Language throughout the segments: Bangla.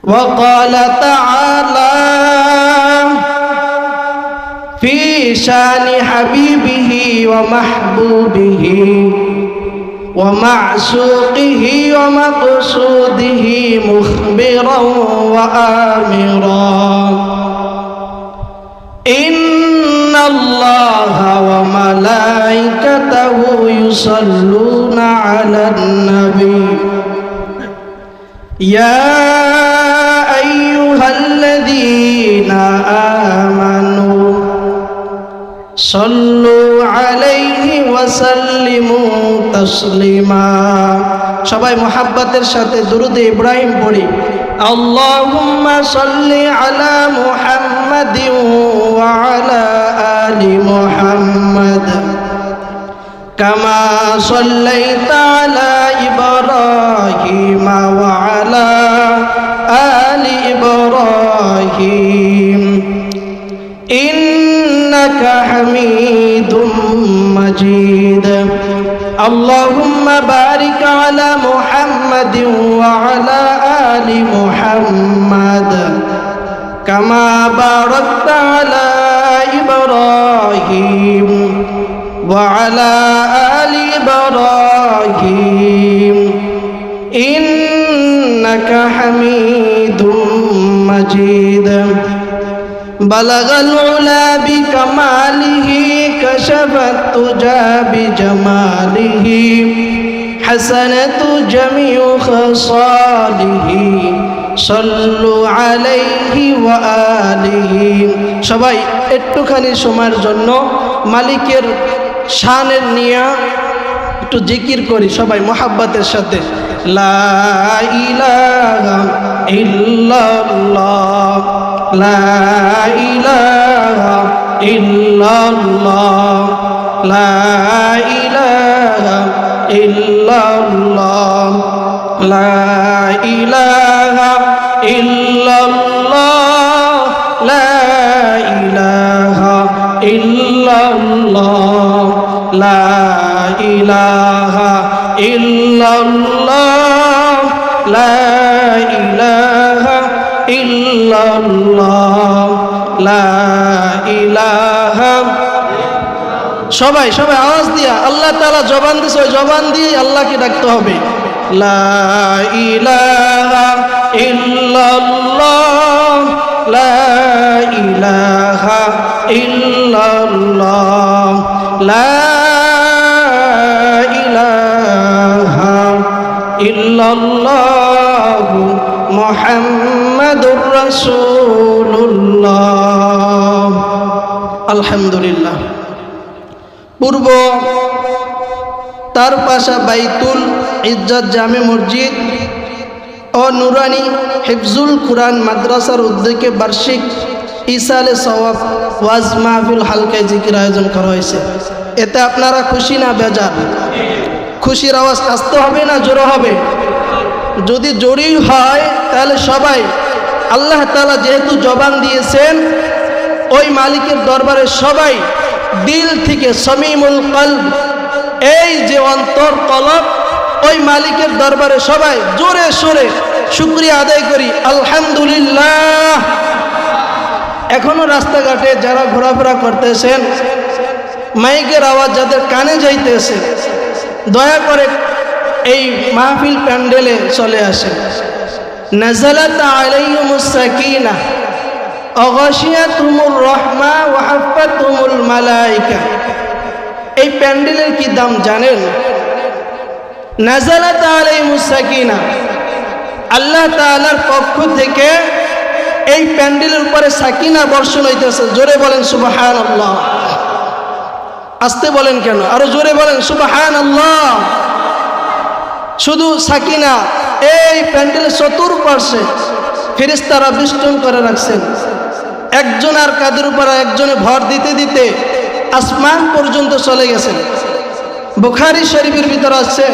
وقال تعالى في شان حبيبه ومحبوبه ومعشوقه ومقصوده مخبرا وآمرا إن الله وملائكته يصلون على النبي يا أيها الذين آمنوا صلوا عليه وسلموا تسليما সবাই মোহাব্বতের সাথে দুরূদ ইব্রাহিম পড়ি আল্লাহুম্মা সাল্লি আলা মুহাম্মাদিন ওয়া আলা আলি মুহাম্মাদ কামা সাল্লাইতা আলা ইব্রাহিম ওয়া আলা আলি ইব্রাহিম ইন্নাকা হামিদুম মাজিদ اللهم بارك على محمد وعلى آل محمد كما باركت على إبراهيم وعلى آل إبراهيم إنك حميد مجيد بلغ العلا بكماله كشف التجى بجماله حسنة جميع خصاله صلوا عليه وآله সবাই একটুখানি সময়ের জন্য মালিকের শানের নিয়া একটু জিকির করি সবাই মোহাব্বতের সাথে লা ইলাহা ইল্লাল্লাহ লা ইলাহা ইল্লাল্লাহ লা ইলাহা ইল্লাল্লাহ লা ইলাহা ইল্লাল্লাহ লা ইলাহা ইল্লাল্লাহ লা ইলাহা ইল্লাল্লাহ লা ইলাহা ইল্লাল্লাহ লা ইলাহা সবাই সবাই আওয়াজ দিয়া আল্লাহ তাআলা জবান দিছে ওই জবান দিয়ে আল্লাহকে ডাকতে হবে লা ইলাহা ইল্লাল্লাহ লা ইলাহা ইল্লাল্লাহ লা ইলাহা ইল্লাল্লাহ মুহাম্মাদুর রাসূলুল্লাহ আলহামদুলিল্লাহ পূর্ব তার পাশা বাইতুল ইজ্জত জামে মসজিদ ও নুরানি হিফজুল কুরআন মাদ্রাসার উদ্যোগে বার্ষিক ইসালে সওয়াব ওয়াজ মাহফিল হালকায় জিকির আয়োজন করা হয়েছে এতে আপনারা খুশি না বেজার খুশির আওয়াজ আসতে হবে না জোরে হবে যদি জোরেই হয় তাহলে সবাই আল্লাহ তাআলা যেহেতু জবান দিয়েছেন ওই মালিকের দরবারে সবাই দিল থেকে সামিমুল কলব এই যে অন্তর কলব ওই মালিকের দরবারে সবাই জোরে সোরে শুকরিয়া আদায় করি আলহামদুলিল্লাহ এখনো রাস্তাঘাটে যারা ঘোরাফেরা করতেছেন মাইকের আওয়াজ যাদের কানে যাইতেছে দয়া করে এই মাহফিল প্যান্ডেলে চলে আসেন নাযালাত আলাইহিমুস সাকিনা অগাশিয়াতুমুর রাহমা ওয়া হাফাতুমুল মালায়েকা এই প্যান্ডেলের কি দাম জানেন নাযালাত আলাইহিমুস সাকিনা আল্লাহ তাআলার পক্ষ থেকে এই প্যান্ডেলের উপরে সাকিনা বর্ষণ হইতেছে জোরে বলেন সুবহানাল্লাহ আস্তে বলেন কেন আরো জোরে বলেন সুবহানাল্লাহ শুধু সাকিনা এই প্যান্ডেলের চতুর্পার্শ্বে ফেরেশতারা বেষ্টন করে রাখছেন একজন আর কাদের উপর একজনে ভর দিতে দিতে আসমান পর্যন্ত চলে গেছেন বুখারী শরীফের ভিতর আছে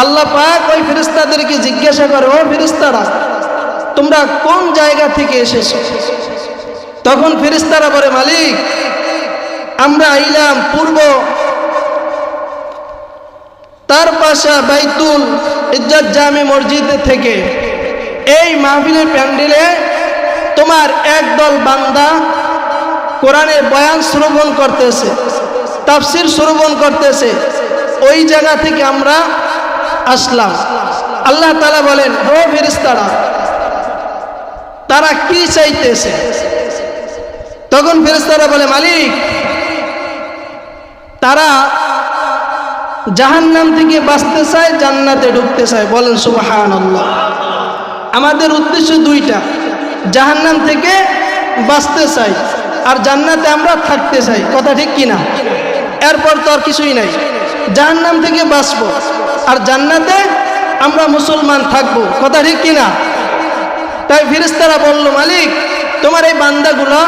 আল্লাহ পাক ওই ফেরেশতাদেরকে জিজ্ঞাসা করে ও ফেরেশতারা তোমরা কোন জায়গা থেকে এসেছো তখন ফেরেশতারা বলে মালিক আমরা আইলাম পূর্ব তার পাশা বাইতুল ইজ্জত জামে মসজিদ থেকে এই মাহফিলের প্যান্ডেলে তোমার একদল বান্দা কোরআনের বয়ান শ্রবণ করতেছে, তাফসির শ্রবণ করতেছে, ওই জায়গা থেকে আমরা আসলাম। আল্লাহ তাআলা বলেন, ও ফেরেশতারা, তারা কি চাইতেছে? তখন ফেরেশতারা বলে, মালিক, তারা জাহান্নাম থেকে বাঁচতে চায়, জান্নাতে ঢুকতে চায়। বলেন সুবহানাল্লাহ। আমাদের উদ্দেশ্য দুইটা, জাহান্নাম থেকে বাঁচতে চাই আর জান্নাতে আমরা থাকতে চাই। কথা ঠিক কিনা? এরপর তো আর কিছুই নাই, জাহান্নাম থেকে বাঁচবো আর জান্নাতে আমরা মুসলমান থাকবো। কথা ঠিক কিনা? তাই ফেরেশতারা বলল, মালিক, তোমার এই বান্দাগুলো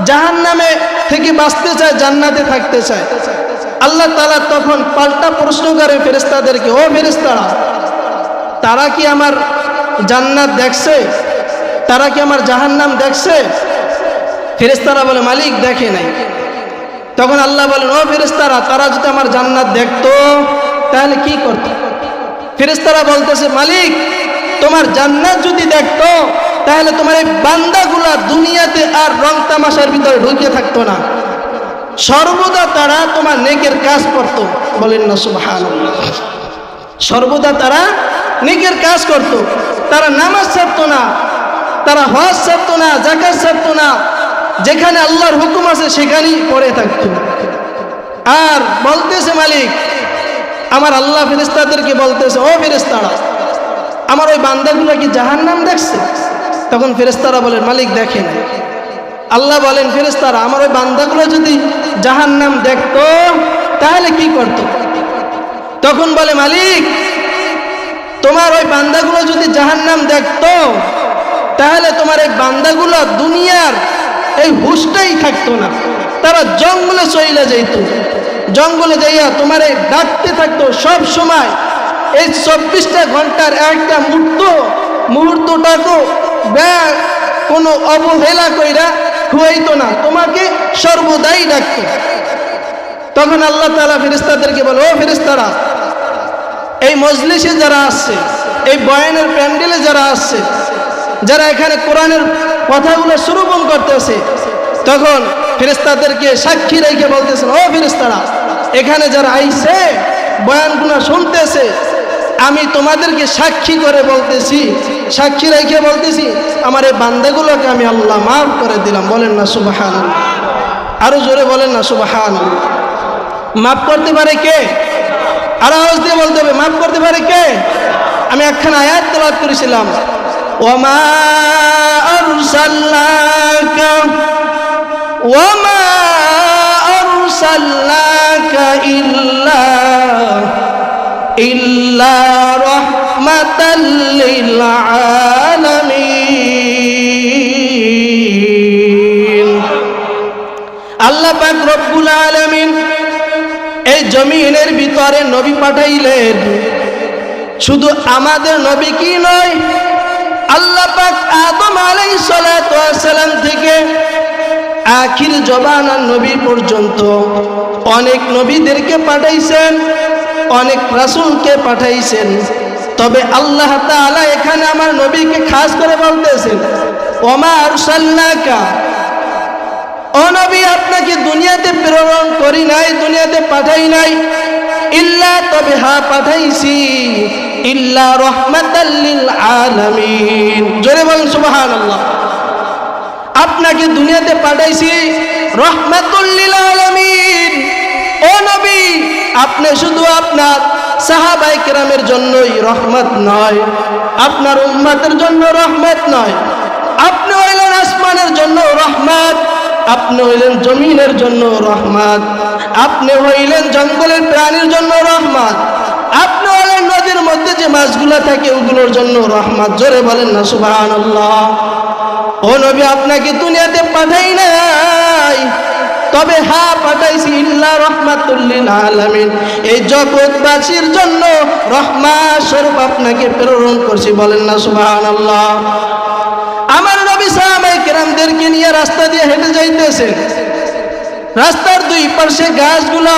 জাহান্নামে থেকে বাঁচতে চায়, জান্নাতে থাকতে চায়। আল্লাহ তাআলা তখন পাল্টা প্রশ্ন করে ফেরেশতাদেরকে, ও ফেরেশতারা, তারা কি আমার জান্নাত দেখছে? তারা কি আমার জাহান্নাম দেখছে? ফেরেশতারা বলে, মালিক, দেখে নাই। তখন আল্লাহ বলেন, ও ফেরেশতারা, তারা যদি আমার জান্নাত দেখতো তাহলে কি করত? ফেরেশতারা বলতেছে, মালিক, তোমার জান্নাত যদি দেখতো তাহলে তোমার এই বান্দাগুলা দুনিয়াতে আর রং তামাশার ভিতরে ঢুকে থাকতো না, সর্বদা তারা তোমার নেকের কাজ করত। বলেন না সুবহানাল্লাহ। সর্বদা তারা নেকের কাজ করত, তারা নামাজ ছাড়তো না, তারা হজ ছাড়তো না, যাকাত ছাড়তো না, যেখানে আল্লাহর হুকুম আছে সেখানেই পড়ে থাকতো। আর বলতেছে, মালিক, আমার আল্লাহ ফেরেশতাদেরকে বলতেছে, ও ফেরেশতারা, আমার ওই বান্দাগুলো কি জাহান্নাম দেখছে? তখন ফেরেশতারা বলেন, মালিক, দেখে না। আল্লাহ বলেন, ফেরেশতারা, আমার ওই বান্দাগুলো যদি জাহান্নাম দেখতো তাহলে কি করত? তখন বলে, মালিক, তোমার ওই বান্দাগুলো যদি জাহান্নাম দেখতো তাহলে তোমার এই বান্দাগুলো দুনিয়ার এই হুঁশটাই থাকতো না, তারা জঙ্গলে চলে যেত, জঙ্গলে যাইয়া তোমার এই ডাকতে থাকতো সব সময়। এই 24টা ঘন্টার একটা মুহূর্তটাকেও কোনো অবহেলা কইরা খুয়াইতো না, তোমাকে সর্বদাই ডাকতো। তখন আল্লাহ তাআলা ফেরেশতাদেরকে বলে, ও ফেরেশতারা, এই মজলিসে যারা আসছে, এই বয়ানের প্যান্ডেলে যারা আসছে, যারা এখানে কোরআনের কথাগুলো শ্রবণ করতেছে, তখন ফেরেশতাদেরকে সাক্ষী রেখে বলতেছেন, ও ফেরেশতারা, এখানে যারা আইছে বয়ানগুলো শুনতেছে, আমি তোমাদেরকে সাক্ষী করে বলতেছি, সাক্ষী রেখে বলতেছি, আমার এই বান্দাগুলোকে আমি আল্লাহ মাফ করে দিলাম। বলেন না সুবহানাল্লাহ। আরো জোরে বলেন না সুবহানাল্লাহ। মাফ করতে পারে কে? আর আওয়াজ দিয়ে বলতে হবে, মাফ করতে পারে কে? আমি একখানা আয়াত তেলাওয়াত করেছিলাম, ওয়ামা আরসালনাকা ইল্লা রাহমাতাল লিল আলামিন। আল্লাহ পাক রব্বুল আলামিন এই জমিনের ভিতরে নবী পাঠাইলেন, শুধু আমাদের নবী কি নয়, আল্লাহ পাক আদম আলাইহিস সালাতু ওয়াস সালাম থেকে আখির জবানার নবী পর্যন্ত অনেক নবীদেরকে পাঠাইছেন, অনেক রাসূলকে পাঠাইছেন। তবে আল্লাহ তাআলা এখানে আমার নবীকে খাস করে বলতেছেন, ওমা আরসালনাকা, ও নবী, আপনাকে দুনিয়াতে প্রেরণ করি নাই, দুনিয়াতে পাঠাই নাই, ইল্লা, তবে হ্যাঁ পাঠাইছি, ইল্লা রাহমাতাল লিল আলামিন। জোরে বলেন সুবহানাল্লাহ। আপনাকে দুনিয়াতে পাঠাইছি রাহমাতুল লিল আলামিন। ও নবী, আপনি শুধু আপনার সাহাবায়ে কেরামের জন্যই রহমত নয়, আপনার উম্মতের জন্য রহমত নয়, আপনি হইলেন আসমানের জন্য রহমত, আপনি হইলেন জমিনের জন্য রহমত, আপনি হইলেন জঙ্গলের প্রাণীর জন্য রহমত, আপনি হইলেন নদীর মধ্যে যে মাছগুলো থাকে ওগুলোর জন্য রহমত। জোরে বলেন না সুবহানাল্লাহ। ও নবী, আপনাকে দুনিয়াতে পাঠাই নাই, তবে হ্যাঁ পাঠাইছি ইল্লা রাহমাতুল লিল আলামিন, এই জগৎবাসীর জন্য রহমত স্বরূপ আপনাকে প্রেরণ করছি। বলেন না সুবহানাল্লাহ। আমার নবী সাহাবায়ে কেরামদেরকে নিয়ে রাস্তা দিয়ে হেঁটে যাইতেছেন, রাস্তার দুই পাশে গাছগুলো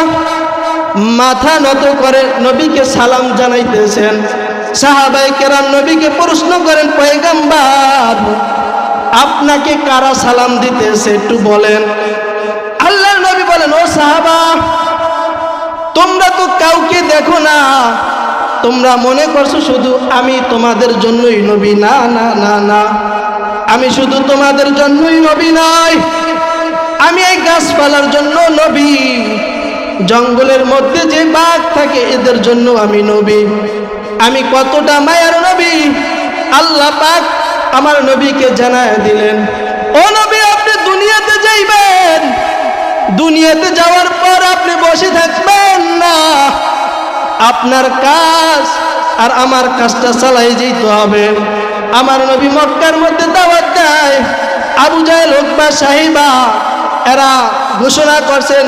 মাথা নত করে নবীকে সালাম জানাইতেছেন। সাহাবায়ে কেরাম নবীকে প্রশ্ন করেন, পয়গম্বর আপনাকে কারা সালাম দিতেছে একটু বলেন। আল্লাহর নবী বলেন, ও সাহাবা, তোমরা তো কাউকে দেখো না, তোমরা মনে করছো শুধু আমি তোমাদের জন্যই নবী। না না না না, আমি শুধু তোমাদের জন্যই নবী নয়, আমি এই গাছপালার জন্য নবী, জঙ্গলের মধ্যে যে বাঘ থাকে এদের জন্য আমি নবী। আমি কতটা মায়ার নবী আল্লাহ পাক আমার নবীকে জানায় দিলেন। ও নবী, আপনি দুনিয়াতে যাইবেন, দুনিয়াতে যাওয়ার পর আপনি বসে থাকবেন না, আপনার কাজ আর আমার কাজটা চালাই যেতে হবে। আমার নবী মক্কার মধ্যে দাওয়াত দেয়, আবু জাহেল, উতবা, সাহিবা এরা ঘোষণা করছেন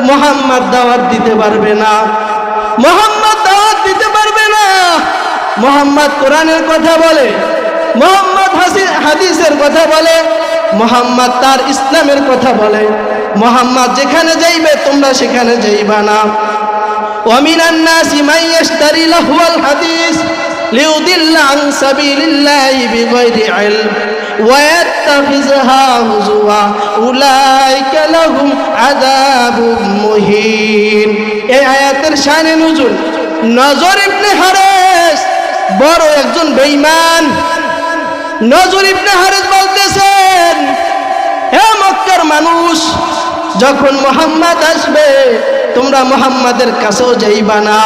মুহাম্মদ দাওয়াত দিতে পারবে না, মুহাম্মদ দাওয়াত দিতে পারবে না। মুহাম্মদ কোরআনের কথা বলে, মুহাম্মদ হাদিসের কথা বলে, মুহাম্মদ তার ইসলামের কথা বলে। মুহাম্মদ যেখানে যাইবে তোমরা সেখানে যাইবা না। ওয়ামিনান নাসি মান ইয়াশতারি লাহওয়াল হাদিস লিউদিল্লা আন সাবিলিল্লাহি বিগাইরি ইলম ওয়া ইয়াত্তাখিযহা হুজুয়া উলাইকা লাহুম আযাবুম মুহিন। এই আয়াতের শানে নুজুল, নজর ইবনে হারিস বড় একজন বেঈমান। নজর ইবনে হারিস বলতেছেন, হে মক্কার মানুষ, যখন মুহাম্মদ আসবে তোমরা মুহাম্মাদের কাছেও যাইবা না।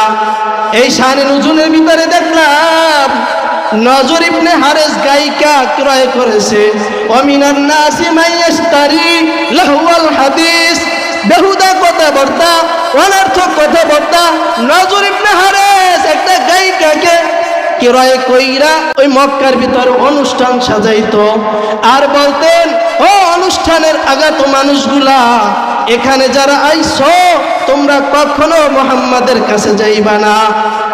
এই শানে নুজুলের ভিতরে দেখলাম নজর ইবনে হারিস গায়িকা ক্রয় করেছে। ওয়ামিনান নাসি মান ইয়াশতারি লাহওয়াল হাদিস, বেহুদা কথাবার্তা, অনর্থক কথাবার্তা। নজর ইবনে হারিস একটা গায়িকাকে ক্রয় কইরা ওই মক্কার ভিতরে অনুষ্ঠান সাজাইতো আর বলতেন, ও অনুষ্ঠানের আগত মানুষগুলা, এখানে যারা আইছো তোমরা কখনো মুহাম্মাদের কাছে যাইবা না,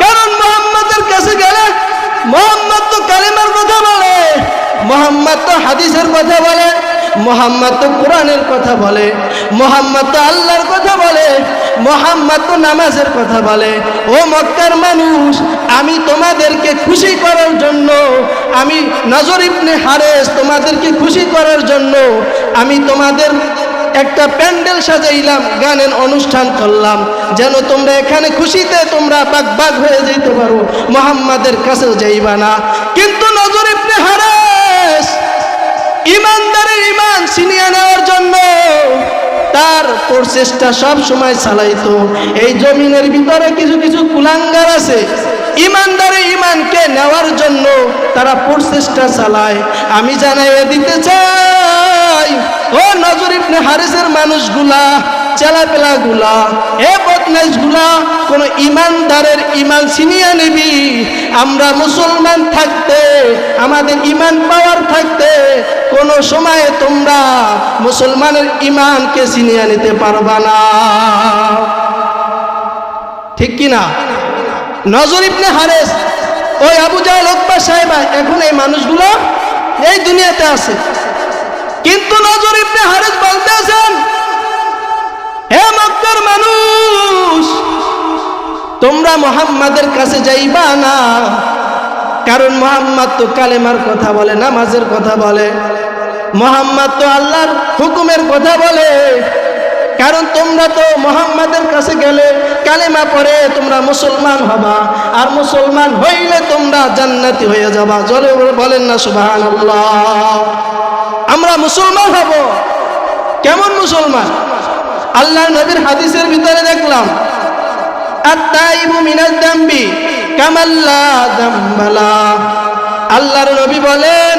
কারণ মুহাম্মাদের কাছে গেলে মুহাম্মদ তো কালিমার কথা বলে, মুহাম্মদ তো হাদিসের কথা বলে, মুহাম্মদ তো কোরআনের কথা বলে, মুহাম্মদ তো আল্লাহর কথা বলে, মুহাম্মদ তো নামাজের কথা বলে। ও মক্কার মানুষ, আমি তোমাদেরকে খুশি করার জন্য, আমি নজর ইবনে হারিস তোমাদেরকে খুশি করার জন্য আমি তোমাদের একটা প্যান্ডেল সাজাইলাম, গানের অনুষ্ঠান করলাম, যেন তোমরা এখানে খুশিতে তোমরা বাগ হয়ে যেতে পারো, মুহাম্মাদের কাছেও যাইবা না। কিন্তু নজর ইবনে হারিস ইমানদারের ইমান ছিনিয়ে নেওয়ার জন্য তার প্রচেষ্টা সব সময় চালাইতো। এই জমিনের ভিতরে কিছু কিছু কুলাঙ্গার আছে, ইমানদারের ইমানকে নেওয়ার জন্য তারা প্রচেষ্টা চালায়। আমি জানাইয়ে দিতে চাই, ও নজর ইবনে হারিসের মানুষগুলা, চেলাপেলাগুলা, এ বদমাইশগুলা, কোন ইমানদারের ইমান ছিনিয়ে নিবি। আমরা মুসলমান থাকতে, আমাদের ইমান পাওয়ার থাকতে কোন সময়ে তোমরা মুসলমানের ইমানকে ছিনিয়ে নিতে পারবা না, ঠিক কিনা? নজর ইবনে হারিস, ওই আবু জাহেল, উতবা, সাইবা, এখন এই মানুষগুলো এই দুনিয়াতে আছে। কিন্তু নজর ইবনে হারিস বলতেছেন, হে মক্কার মানুষ, তোমরা মুহাম্মাদের কাছে যাইবা না, কারণ মুহাম্মদ তো কালেমার কথা বলে, নামাজের কথা বলে, মুহাম্মদ তো আল্লাহর হুকুমের কথা বলে। কারণ তোমরা তো মুহাম্মাদের কাছে গেলে কালেমা পড়ে তোমরা মুসলমান হবা, আর মুসলমান হইলে তোমরা জান্নাতি হয়ে যাবা। জোরে বলেন না সুবহানাল্লাহ। আমরা মুসলমান হব, কেমন মুসলমান? আল্লাহর নবীর হাদিসের ভিতরে দেখলাম, আত-তাইবু মিনাজ যামবি কামাল্লা যামবালা। আল্লাহর নবী বলেন,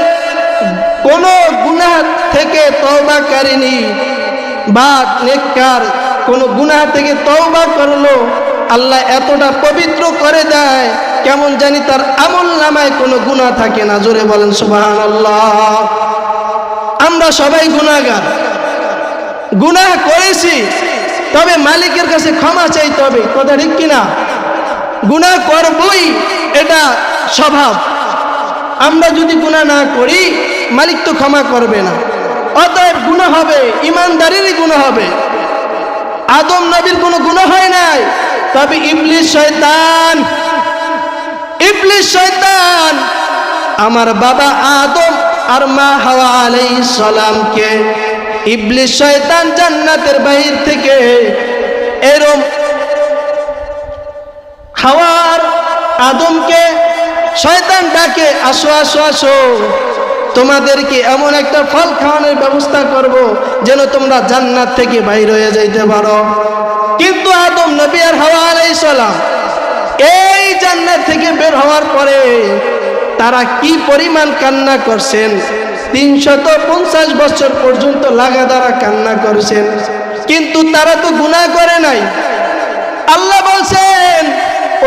কোন গুনাহ থেকে তওবাকারিনী বা নেককার কোন গুনাহ থেকে তওবা করলো, আল্লাহ এতটা পবিত্র করে দেয় কেমন জানি তার আমল নামায় কোনো গুনাহ থাকে না। জোরে বলেন সুবহানাল্লাহ। আমরা সবাই গুনাহগার, গুনাহ করেছি, তবে মালিকের কাছে ক্ষমা চাইতে হবে, কথা ঠিক কিনা? গুনাহ করবই, এটা স্বভাব। আমরা যদি গুনাহ না করি মালিক তো ক্ষমা করবে না, অতএব গুনাহ হবে, ইমানদারেরই গুনাহ হবে। আদম নবীর কোনো গুনাহ হয় নাই, তবে ইবলিস শয়তান ইবলিস শয়তান আমার বাবা আদম আর মা হাওয়া আলাইহিস সালামকে, ইবলিস শয়তান জান্নাতের বাহির থেকে এরম হাওয়া আর আদমকে শয়তান ডাকে, আসো আসো আসো, তোমাদেরকে এমন একটা ফল খাওয়ানোর ব্যবস্থা করব যেন তোমরা জান্নাত থেকে বাইর হয়ে যাইতে পারো। কিন্তু আদম নবী আর হাওয়া আলাইহিস সালাম এই জান্নাত থেকে বের হওয়ার পরে তারা কি পরিমাণ কান্না করছেন, 350 বছর পর্যন্ত লাগাতার কান্না করছেন, কিন্তু তারা তো গুনাহ করে নাই। আল্লাহ বলছেন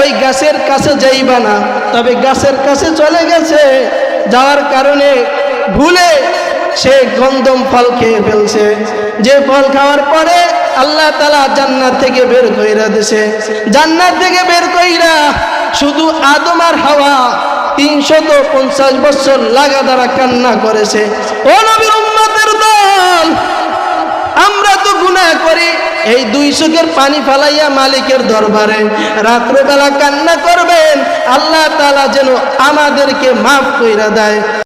ওই গাছের কাছে যাইবা না, তবে গাছের কাছে চলে গেছে, যাওয়ার কারণে ভুলে সে গন্ধম ফল খেয়ে ফেলছে। যে ফল খাওয়ার পরে আল্লাহ তাআলা জান্নাত থেকে বের কইরা দিয়েছে। জান্নাত থেকে বের কইরা শুধু আদম আর হাওয়া 350 বছর লাগাতার কান্না করেছে। ও নবীর উম্মতের দল, আমরা তো গুনাহ করি, এই 2 চোখের পানি ফেলাইয়া মালিকের দরবারে রাত্রেবেলা কান্না করবেন, আল্লাহ তাআলা যেন আমাদেরকে মাফ কইরা দেয়।